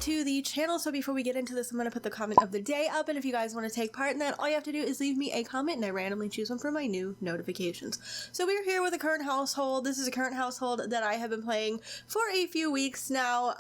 to the channel. So before we get into this, I'm going to put the comment of the day up, and if you guys want to take part in that, all you have to do is leave me a comment and I randomly choose one for my new notifications. So we're here with a current household. This is a current household that I have been playing for a few weeks now.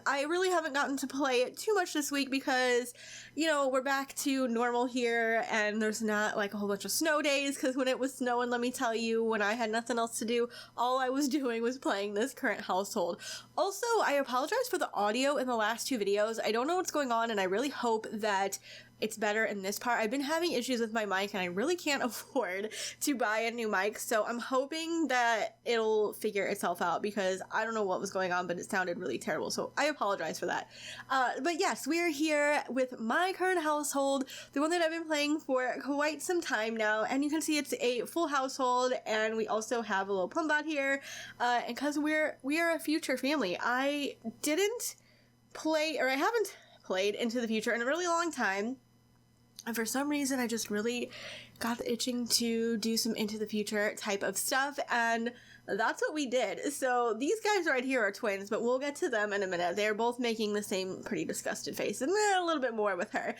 I really haven't gotten to play it too much this week because, you know, we're back to normal here and there's not like a whole bunch of snow days, because when it was snowing, let me tell you, when I had nothing else to do, all I was doing was playing this current household. Also, I apologize for the audio in the last two videos. I don't know what's going on, and I really hope that it's better in this part. I've been having issues with my mic, and I really can't afford to buy a new mic, so I'm hoping that it'll figure itself out, because I don't know what was going on, but it sounded really terrible, so I apologize for that. But yes, we are here with my current household, the one that I've been playing for quite some time now, and you can see it's a full household, and we also have a little Plumbot here, and because we are a future family. I didn't play, or I haven't played Into the Future in a really long time. And for some reason, I just really got the itching to do some Into the Future type of stuff, and that's what we did. So these guys right here are twins, but we'll get to them in a minute. They're both making the same pretty disgusted face, and a little bit more with her.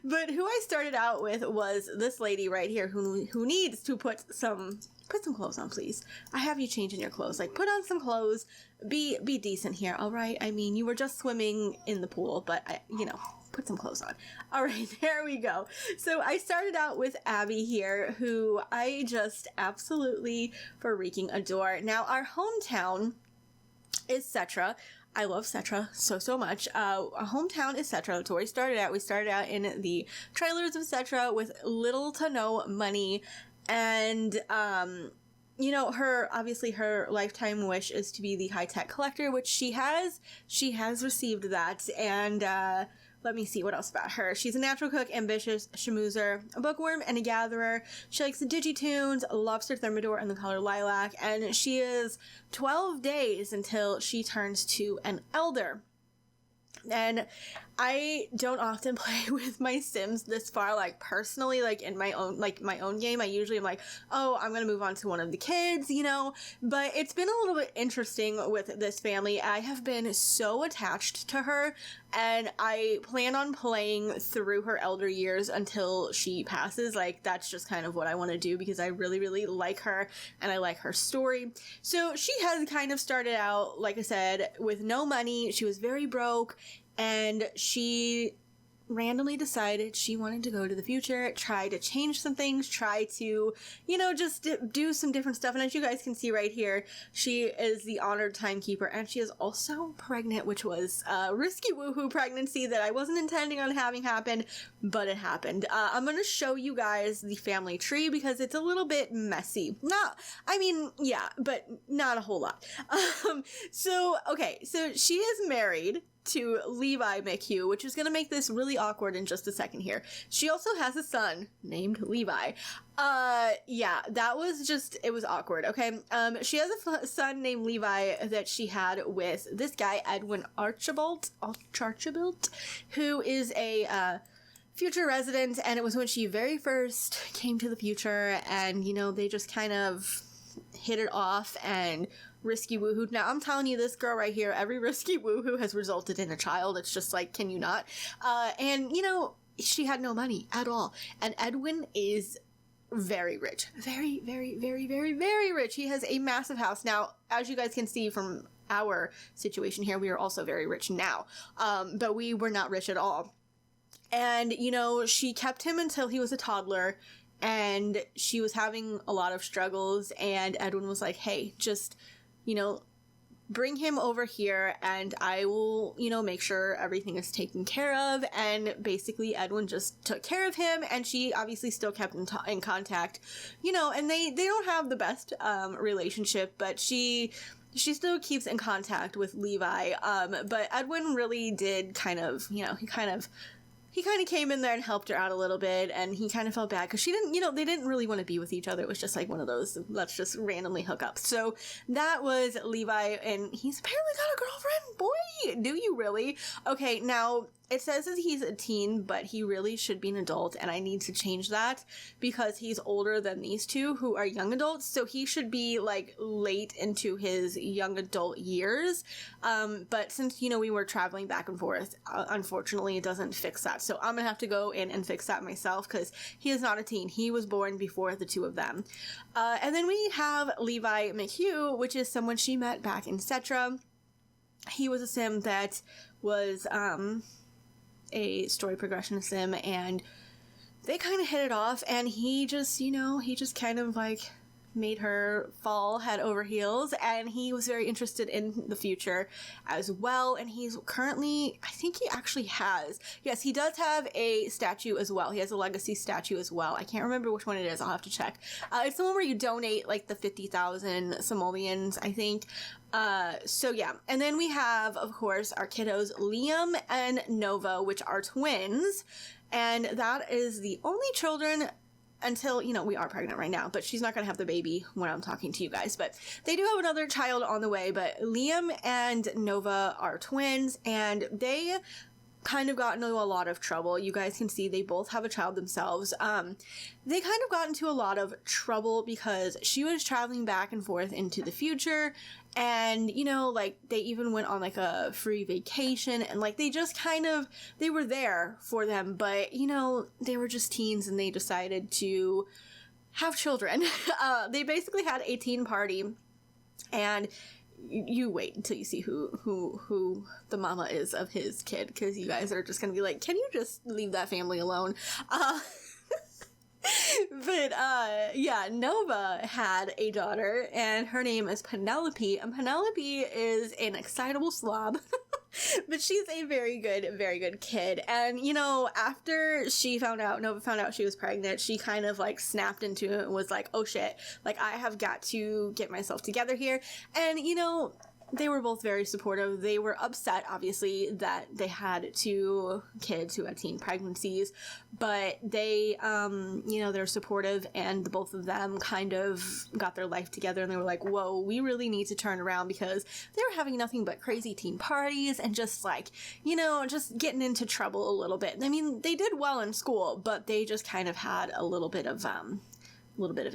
But who I started out with was this lady right here who needs to put some clothes on, please. I have you changing your clothes. Like, put on some clothes. Be decent here, all right? I mean, you were just swimming in the pool, but you know, put some clothes on. All right, there we go. So I started out with Abby here, who I just absolutely freaking adore. Now, our hometown is Cetra. I love Cetra so much. Our hometown is Cetra. That's where we started out. We started out in the trailers of Cetra with little to no money. And, you know, obviously her lifetime wish is to be the high-tech collector, which she has received that, and, let me see what else about her. She's a natural cook, ambitious, schmoozer, a bookworm, and a gatherer. She likes the Digitoons, Lobster Thermidor, and the color lilac, and she is 12 days until she turns to an elder. And I don't often play with my Sims this far, like, personally, like, in my own game. I usually am like, oh, I'm gonna move on to one of the kids, you know, but it's been a little bit interesting with this family. I have been so attached to her, and I plan on playing through her elder years until she passes. Like, that's just kind of what I want to do, because I really, really like her, and I like her story. So she has kind of started out, like I said, with no money. She was very broke, and she randomly decided she wanted to go to the future, try to change some things, try to, you know, just do some different stuff. And as you guys can see right here, she is the honored timekeeper, and she is also pregnant, which was a risky woohoo pregnancy that I wasn't intending on having happen, but it happened. I'm going to show you guys the family tree because it's a little bit messy. Yeah, but not a whole lot. So she is married to Levi McHugh, which is going to make this really awkward in just a second here. She also has a son named Levi. Yeah, it was awkward, okay? She has a son named Levi that she had with this guy, Edwin Archibald, who is a, future resident, and it was when she very first came to the future, and, you know, they just kind of hit it off and risky woohoo. Now, I'm telling you, this girl right here, every risky woohoo has resulted in a child. It's just like, can you not? And, you know, she had no money at all. And Edwin is very rich. Very, very, very, very, very rich. He has a massive house. Now, as you guys can see from our situation here, we are also very rich now. But we were not rich at all. And, you know, she kept him until he was a toddler, and she was having a lot of struggles, and Edwin was like, hey, just, you know, bring him over here and I will, you know, make sure everything is taken care of. And basically Edwin just took care of him, and she obviously still kept in contact, you know, and they don't have the best relationship, but she still keeps in contact with Levi. But Edwin really did kind of, you know, he kind of came in there and helped her out a little bit, and he kind of felt bad because she didn't, you know, they didn't really want to be with each other. It was just like one of those, let's just randomly hook up. So that was Levi, and he's apparently got a girlfriend. Boy, do you really? Okay, now, it says that he's a teen, but he really should be an adult, and I need to change that because he's older than these two who are young adults, so he should be like late into his young adult years. But since, you know, we were traveling back and forth, unfortunately it doesn't fix that, so I'm gonna have to go in and fix that myself because he is not a teen. He was born before the two of them. And then we have Levi McHugh, which is someone she met back in Cetra. He was a sim that was a story progression sim, and they kind of hit it off, and he just, you know, he just kind of like made her fall head over heels, and he was very interested in the future as well. And he's currently, I think he actually has, yes, he does have a statue as well. He has a legacy statue as well. I can't remember which one it is. I'll have to check. It's the one where you donate like the 50,000 simoleons, I think. So yeah. And then we have, of course, our kiddos Liam and Nova, which are twins, and that is the only children until, you know, we are pregnant right now, but she's not going to have the baby when I'm talking to you guys. But they do have another child on the way, but Liam and Nova are twins, and they kind of got into a lot of trouble. You guys can see they both have a child themselves. They kind of got into a lot of trouble because she was traveling back and forth into the future, and, you know, like, they even went on like a free vacation, and like they just kind of, they were there for them, but, you know, they were just teens and they decided to have children. They basically had a teen party, and you wait until you see who the mama is of his kid, because you guys are just gonna be like, can you just leave that family alone? But yeah, Nova had a daughter, and her name is Penelope, and Penelope is an excitable slob. But she's a very good kid. And, you know, after Nova found out she was pregnant, she kind of like snapped into it and was like, oh shit, like, I have got to get myself together here. And, you know, they were both very supportive. They were upset, obviously, that they had two kids who had teen pregnancies, but they, you know, they're supportive, and the both of them kind of got their life together, and they were like, whoa, we really need to turn around, because they were having nothing but crazy teen parties and just like, you know, just getting into trouble a little bit. I mean, they did well in school, but they just kind of had a little bit of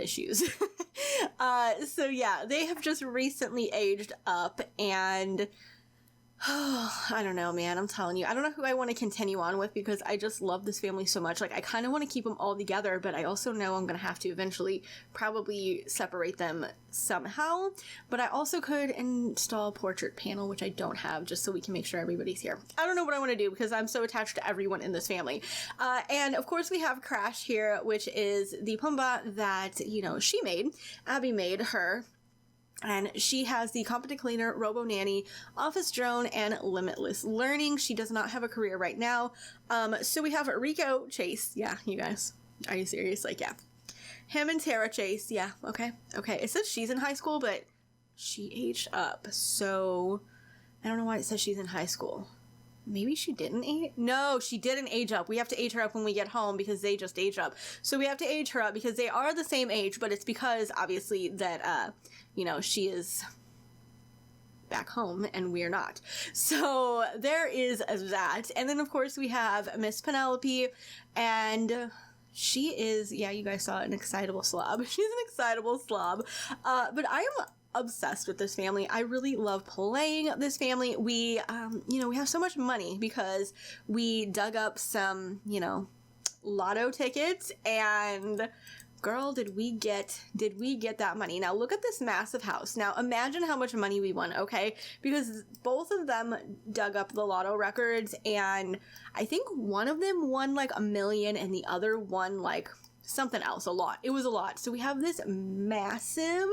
issues. So yeah, they have just recently aged up, and I don't know, man. I'm telling you, I don't know who I want to continue on with, because I just love this family so much. Like, I kind of want to keep them all together, but I also know I'm going to have to eventually probably separate them somehow. But I also could install a portrait panel, which I don't have, just so we can make sure everybody's here. I don't know what I want to do, because I'm so attached to everyone in this family. And of course we have Crash here, which is the Pumbaa that, you know, she made. Abby made her. And she has the Competent Cleaner, Robo Nanny, Office Drone, and Limitless Learning. She does not have a career right now. So we have Rico Chase. Yeah, you guys. Are you serious? Like, yeah. Him and Tara Chase. Yeah, okay. Okay. It says she's in high school, but she aged up. So I don't know why it says she's in high school. Maybe she didn't age? No, she didn't age up. We have to age her up when we get home, because they just age up. So we have to age her up because they are the same age, but it's because, obviously, that, you know, she is back home and we're not. So there is that. And then, of course, we have Miss Penelope, and she is, yeah, you guys saw an excitable slob. She's an excitable slob. But I am obsessed with this family. I really love playing this family. We, you know, we have so much money because we dug up some, you know, lotto tickets, and girl, did we get that money. Now look at this massive house. Now imagine how much money we won, okay? Because both of them dug up the lotto records, and I think one of them won like $1 million and the other won like something else, a lot. It was a lot. So we have this massive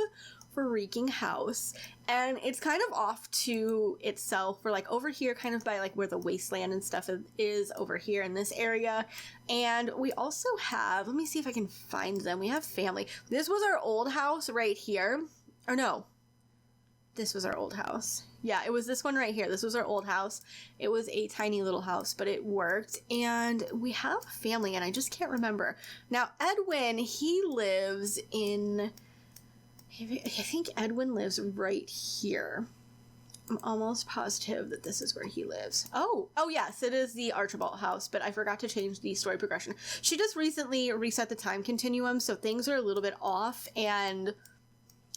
freaking house, and it's kind of off to itself. We're like over here kind of by like where the wasteland and stuff is over here in this area. And we also have, let me see if I can find them. We have family. This was our old house right here, or no, this was our old house. Yeah, it was this one right here. This was our old house. It was a tiny little house, but it worked. And we have family, and I just can't remember. Now Edwin, he lives in, I think Edwin lives right here. I'm almost positive that this is where he lives. Oh, yes, it is the Archibald house, but I forgot to change the story progression. She just recently reset the time continuum, so things are a little bit off, and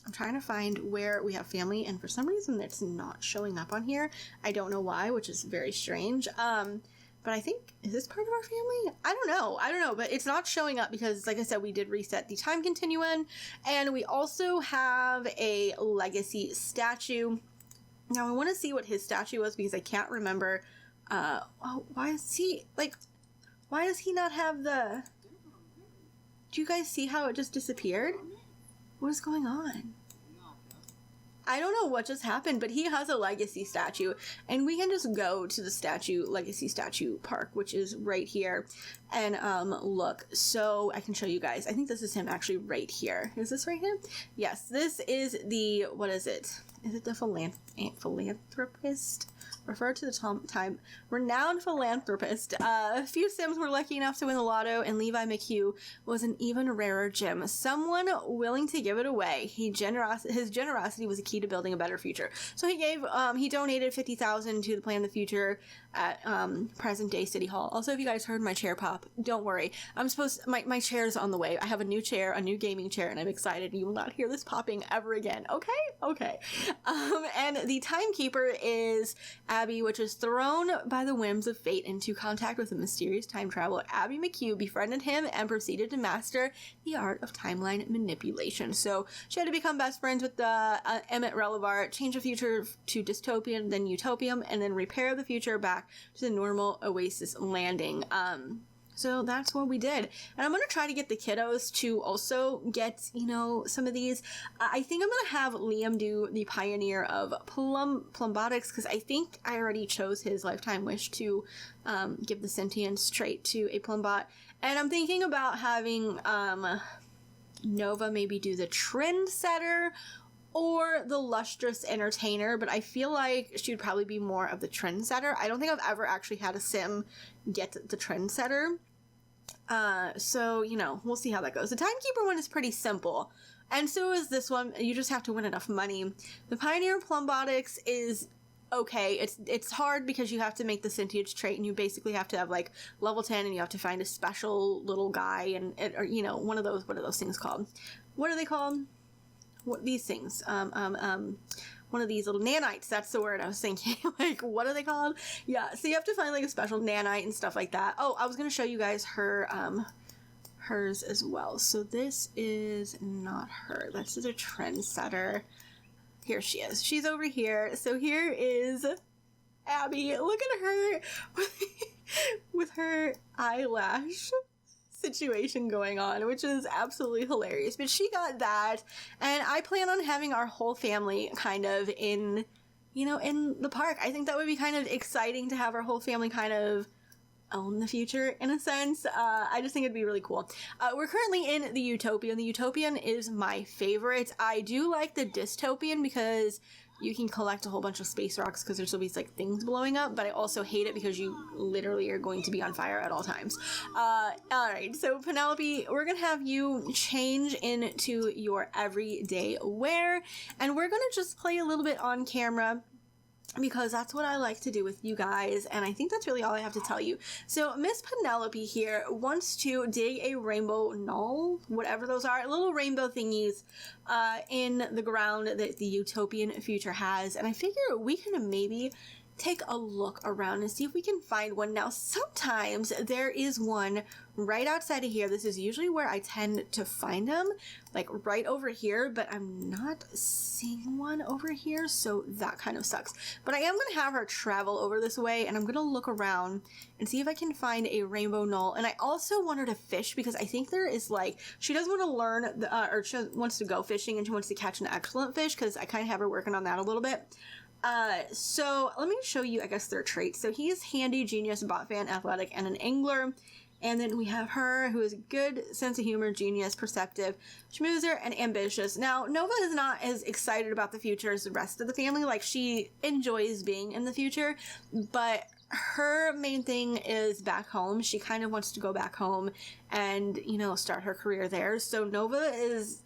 I'm trying to find where we have family, and for some reason it's not showing up on here. I don't know why, which is very strange. But I think, is this part of our family? I don't know, but it's not showing up because, like I said, we did reset the time continuum, and we also have a legacy statue. Now, I want to see what his statue was because I can't remember. Why does he not have the... Do you guys see how it just disappeared? What is going on? I don't know what just happened, but he has a legacy statue, and we can just go to the legacy statue park, which is right here, and look. So I can show you guys. I think this is him actually right here. Is this right here? Yes, this is the, what is it? Is it the philanthropist? Referred to the renowned philanthropist. A few Sims were lucky enough to win the lotto, and Levi McHugh was an even rarer gem. Someone willing to give it away. His generosity was a key to building a better future. So he donated $50,000 to the Plan of the Future at present day City Hall. Also, if you guys heard my chair pop, don't worry. My chair's on the way. I have a new chair, a new gaming chair, and I'm excited. You will not hear this popping ever again. Okay. And the timekeeper is Abby, which is thrown by the whims of fate into contact with a mysterious time traveler. Abby McHugh befriended him and proceeded to master the art of timeline manipulation. So she had to become best friends with Emmett Relevart, change the future to dystopian, then utopian, and then repair the future back to the normal Oasis landing. So that's what we did. And I'm going to try to get the kiddos to also get, some of these. I think I'm going to have Liam do the Pioneer of Plumbotics, because I think I already chose his lifetime wish to give the sentience trait to a Plumbot. And I'm thinking about having Nova maybe do the Trendsetter or the Lustrous Entertainer, but I feel like she would probably be more of the Trendsetter. I don't think I've ever actually had a Sim get the Trendsetter. So, we'll see how that goes. The Timekeeper one is pretty simple, and so is this one. You just have to win enough money. The Pioneer Plumbotics is okay. It's hard because you have to make the sentience trait, and you basically have to have like level 10, and you have to find a special little guy, or one of those, what are those things called? What are they called? What these things? One of these little nanites. That's the word I was thinking. Like, what are they called? Yeah. So you have to find like a special nanite and stuff like that. Oh, I was gonna show you guys hers as well. So this is not her. This is a Trendsetter. Here she is. She's over here. So here is Abby. Look at her with her eyelash situation going on, which is absolutely hilarious. But she got that, and I plan on having our whole family kind of in the park. I think that would be kind of exciting to have our whole family kind of own the future in a sense. I just think it'd be really cool. We're currently in the Utopian. The Utopian is my favorite. I do like the Dystopian because you can collect a whole bunch of space rocks because there's always like things blowing up, but I also hate it because you literally are going to be on fire at all times. Alright, so Penelope, we're gonna have you change into your everyday wear, and we're gonna just play a little bit on camera because that's what I like to do with you guys, and I think that's really all I have to tell you. So Miss Penelope here wants to dig a rainbow knoll, whatever those are, little rainbow thingies in the ground that the Utopian future has, and I figure we can maybe take a look around and see if we can find one. Now, sometimes there is one right outside of here. This is usually where I tend to find them, like right over here, but I'm not seeing one over here, so that kind of sucks. But I am going to have her travel over this way, and I'm going to look around and see if I can find a rainbow knoll. And I also want her to fish because I think there is like, she does want to learn, or she wants to go fishing, and she wants to catch an excellent fish because I kind of have her working on that a little bit. So let me show you, I guess, their traits. So he is handy, genius, bot fan, athletic, and an angler. And then we have her, who is a good sense of humor, genius, perceptive, schmoozer, and ambitious. Now, Nova is not as excited about the future as the rest of the family. Like, she enjoys being in the future, but her main thing is back home. She kind of wants to go back home and, start her career there. So Nova is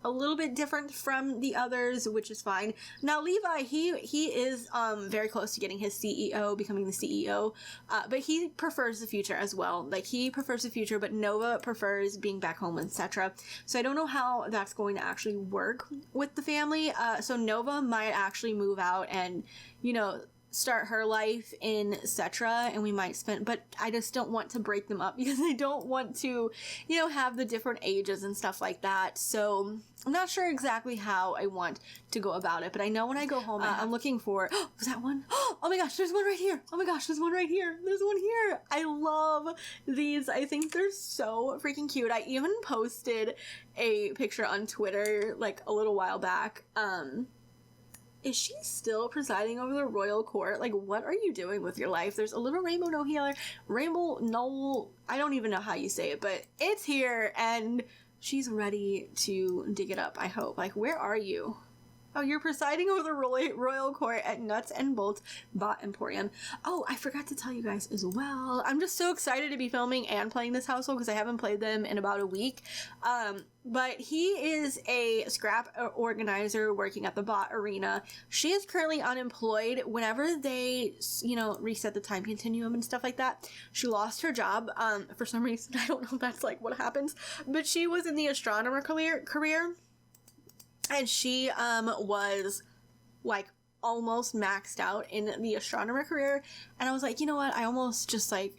a little bit different from the others, which is fine. Now Levi, he is very close to getting his becoming the CEO, but he prefers the future as well. Like, he prefers the future, but Nova prefers being back home, etc. So I don't know how that's going to actually work with the family. So Nova might actually move out and, you know, start her life in Cetra, and we might spend, but I just don't want to break them up because I don't want to, you know, have the different ages and stuff like that. So I'm not sure exactly how I want to go about it, but I know when I go home, I'm looking for, was that one? Oh my gosh, there's one right here. Oh my gosh, there's one right here. There's one here. I love these. I think they're so freaking cute. I even posted a picture on Twitter like a little while back. Is she still presiding over the royal court? Like, what are you doing with your life? There's a little rainbow no healer. Rainbow no... I don't even know how you say it, but it's here, and she's ready to dig it up, I hope. Like, where are you? Oh, you're presiding over the royal court at Nuts and Bolts Bot Emporium. Oh, I forgot to tell you guys as well. I'm just so excited to be filming and playing this household because I haven't played them in about a week. But he is a scrap organizer working at the bot arena. She is currently unemployed. Whenever they, you know, reset the time continuum and stuff like that, she lost her job. For some reason, I don't know if that's like what happens, but she was in the astronomer career. And she was like almost maxed out in the astronomer career. And I was like, you know what? I almost just like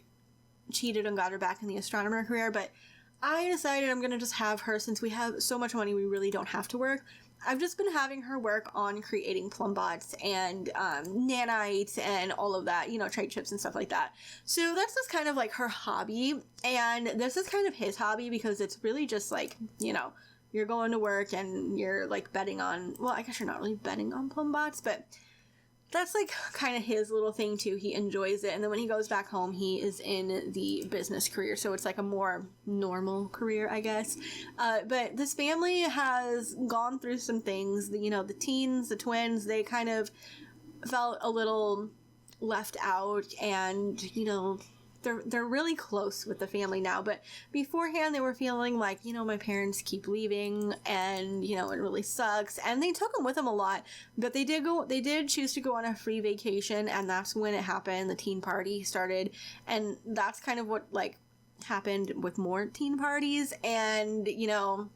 cheated and got her back in the astronomer career. But I decided I'm going to just have her, since we have so much money, we really don't have to work. I've just been having her work on creating plum bots and nanites and all of that, you know, trade chips and stuff like that. So that's just kind of like her hobby. And this is kind of his hobby because it's really just like, you know, you're going to work and you're like betting on, well, I guess you're not really betting on plum bots, but that's like kind of his little thing too. He enjoys it. And then when he goes back home, he is in the business career. So it's like a more normal career, I guess. But this family has gone through some things. You know, the teens, the twins, they kind of felt a little left out, and, you know, they're really close with the family now, but beforehand they were feeling like, you know, my parents keep leaving and, you know, it really sucks. And they took them with them a lot, but they did choose to go on a free vacation, and that's when it happened. The teen party started, and that's kind of what like happened with more teen parties. And, you know,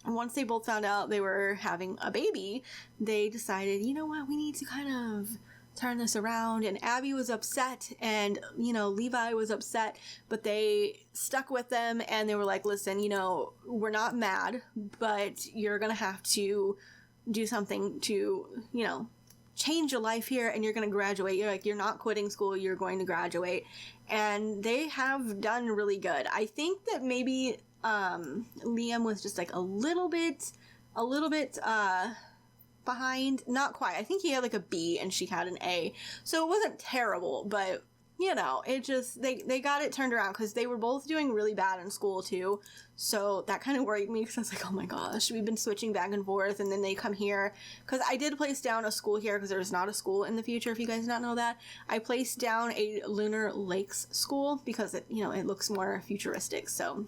once they both found out they were having a baby, they decided, you know what, we need to kind of turn this around. And Abby was upset, and, you know, Levi was upset, but they stuck with them, and they were like, listen, you know, we're not mad, but you're gonna have to do something to, you know, change your life here, and you're gonna graduate. You're not quitting school, you're going to graduate. And they have done really good. I think that maybe Liam was just like a little bit behind. Not quite. I think he had like a B and she had an A, so it wasn't terrible, but, you know, it just, they got it turned around because they were both doing really bad in school too. So that kind of worried me because I was like, oh my gosh, we've been switching back and forth, and then they come here because I did place down a school here because there's not a school in the future, if you guys not know that. I placed down a Lunar Lakes school because it, you know, it looks more futuristic. So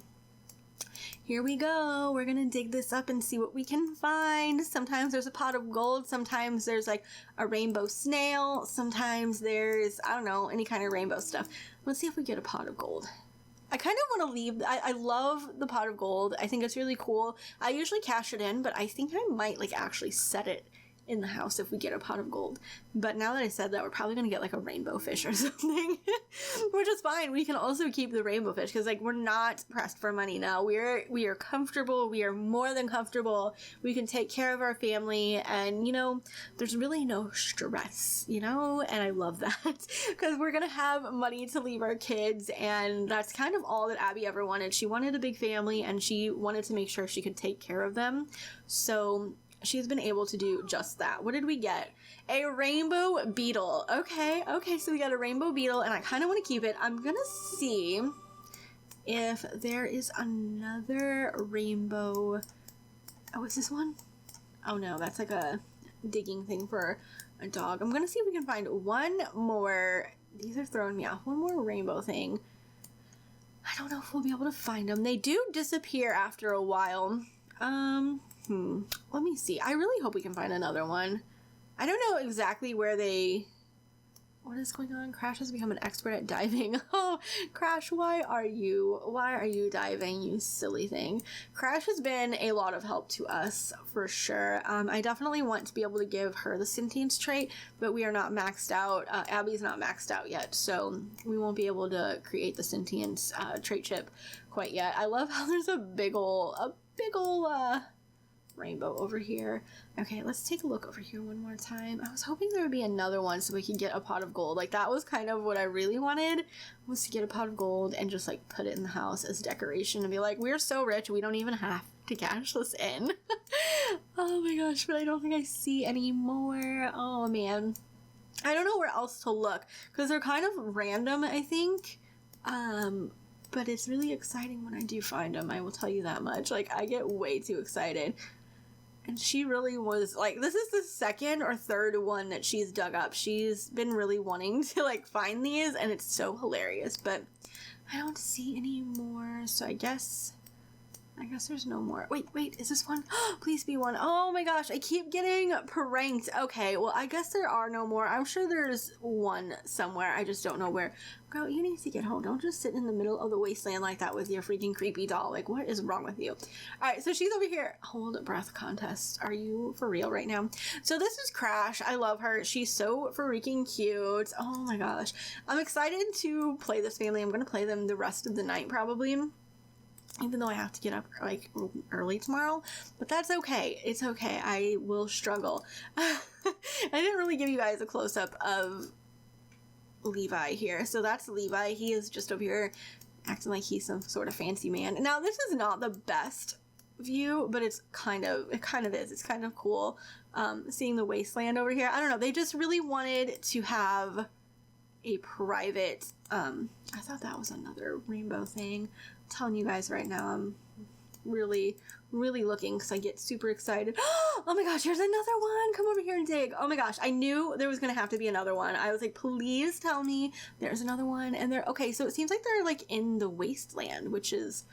here we go. We're gonna dig this up and see what we can find. Sometimes there's a pot of gold. Sometimes there's like a rainbow snail. Sometimes there's, I don't know, any kind of rainbow stuff. Let's see if we get a pot of gold. I kind of want to leave. I love the pot of gold. I think it's really cool. I usually cash it in, but I think I might like actually set it in the house if we get a pot of gold. But now that I said that, we're probably gonna get like a rainbow fish or something, which is fine. We can also keep the rainbow fish because like we're not pressed for money now. We are comfortable. We are more than comfortable. We can take care of our family, and, you know, there's really no stress, you know, and I love that because we're gonna have money to leave our kids, and that's kind of all that Abby ever wanted. She wanted a big family, and she wanted to make sure she could take care of them. So she's been able to do just that. What did we get? A rainbow beetle. Okay, so we got a rainbow beetle, and I kind of want to keep it. I'm gonna see if there is another rainbow. Oh, is this one? Oh no, that's like a digging thing for a dog. I'm gonna see if we can find one more. These are throwing me off. One more rainbow thing. I don't know if we'll be able to find them. They do disappear after a while. Let me see. I really hope we can find another one. I don't know exactly where they... What is going on? Crash has become an expert at diving. Oh, Crash, why are you diving, you silly thing? Crash has been a lot of help to us, for sure. I definitely want to be able to give her the sentience trait, but we are not maxed out. Abby's not maxed out yet, so we won't be able to create the sentience trait chip quite yet. I love how there's a big ol' rainbow over here. Okay, let's take a look over here one more time. I was hoping there would be another one so we could get a pot of gold. Like, that was kind of what I really wanted, was to get a pot of gold and just like put it in the house as decoration and be like, we're so rich we don't even have to cash this in. Oh my gosh, but I don't think I see any more. Oh man, I don't know where else to look because they're kind of random, I think. But it's really exciting when I do find them, I will tell you that much. Like, I get way too excited. And she really was, like, this is the second or third one that she's dug up. She's been really wanting to, like, find these, and it's so hilarious. But I don't see any more, so I guess there's no more. Wait, is this one? Please be one. Oh my gosh, I keep getting pranked. Okay, well, I guess there are no more. I'm sure there's one somewhere. I just don't know where. Girl, you need to get home. Don't just sit in the middle of the wasteland like that with your freaking creepy doll. Like, what is wrong with you? All right, so she's over here. Hold breath contest. Are you for real right now? So this is Crash. I love her. She's so freaking cute. Oh my gosh. I'm excited to play this family. I'm going to play them the rest of the night probably, even though I have to get up like early tomorrow, but that's okay. It's okay. I will struggle. I didn't really give you guys a close-up of Levi here. So that's Levi. He is just over here acting like he's some sort of fancy man. Now, this is not the best view, but it kind of is. It's kind of cool seeing the wasteland over here. I don't know. They just really wanted to have a private, I thought that was another rainbow thing. I'm telling you guys right now, I'm really looking because I get super excited. Oh my gosh, here's another one. Come over here and dig. Oh my gosh, I knew there was gonna have to be another one. I was like, please tell me there's another one. And they're okay, so it seems like they're like in the wasteland, which is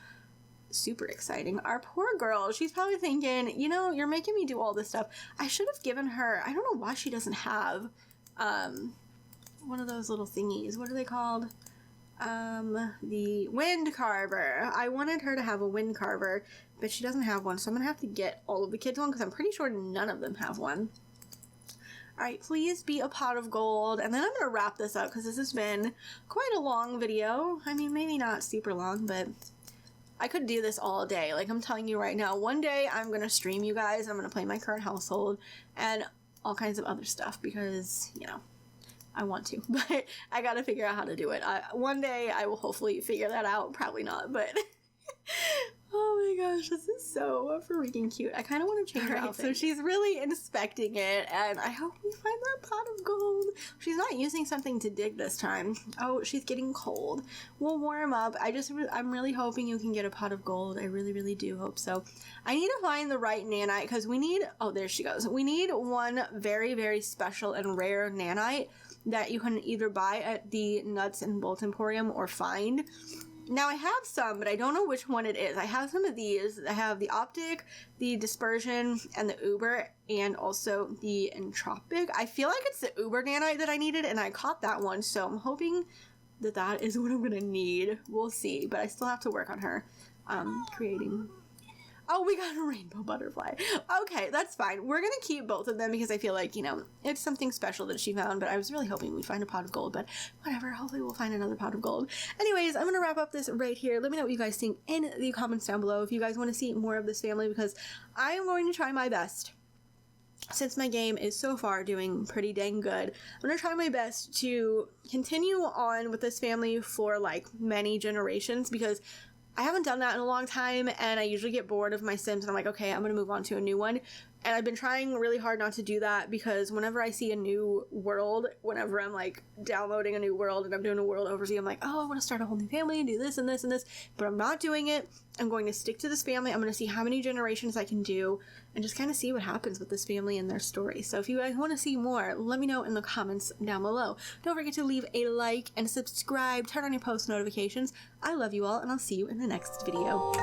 super exciting. Our poor girl, she's probably thinking, you know, you're making me do all this stuff. I should have given her, I don't know why she doesn't have one of those little thingies. What are they called? The wind carver. I wanted her to have a wind carver, but she doesn't have one, so I'm gonna have to get all of the kids one because I'm pretty sure none of them have one. Alright, please be a pot of gold, and then I'm gonna wrap this up because this has been quite a long video. I mean, maybe not super long, but I could do this all day. Like, I'm telling you right now, one day I'm gonna stream you guys, I'm gonna play my current household, and all kinds of other stuff because, you know, I want to, but I gotta figure out how to do it. One day I will hopefully figure that out. Probably not, but oh my gosh, this is so freaking cute. I kind of want to change her outfit. So she's really inspecting it, and I hope we find that pot of gold. She's not using something to dig this time. Oh, she's getting cold. We'll warm up. I'm really hoping you can get a pot of gold. I really do hope so. I need to find the right nanite because we need, oh, there she goes. We need one very special and rare nanite that you can either buy at the Nuts and Bolt Emporium or find. Now, I have some, but I don't know which one it is. I have some of these. I have the Optic, the Dispersion, and the Uber, and also the Entropic. I feel like it's the Uber nanite that I needed, and I caught that one, so I'm hoping that that is what I'm going to need. We'll see, but I still have to work on her creating... Oh, we got a rainbow butterfly. Okay, that's fine. We're going to keep both of them because I feel like, you know, it's something special that she found, but I was really hoping we'd find a pot of gold, but whatever. Hopefully we'll find another pot of gold. Anyways, I'm going to wrap up this right here. Let me know what you guys think in the comments down below if you guys want to see more of this family because I am going to try my best. Since my game is so far doing pretty dang good, I'm going to try my best to continue on with this family for like many generations because I haven't done that in a long time, and I usually get bored of my Sims, and I'm like, okay, I'm going to move on to a new one. And I've been trying really hard not to do that because whenever I see a new world, whenever I'm like downloading a new world and I'm doing a world overview, I'm like, oh, I want to start a whole new family and do this and this and this, but I'm not doing it. I'm going to stick to this family. I'm going to see how many generations I can do and just kind of see what happens with this family and their story. So if you guys want to see more, let me know in the comments down below. Don't forget to leave a like and subscribe, turn on your post notifications. I love you all, and I'll see you in the next video.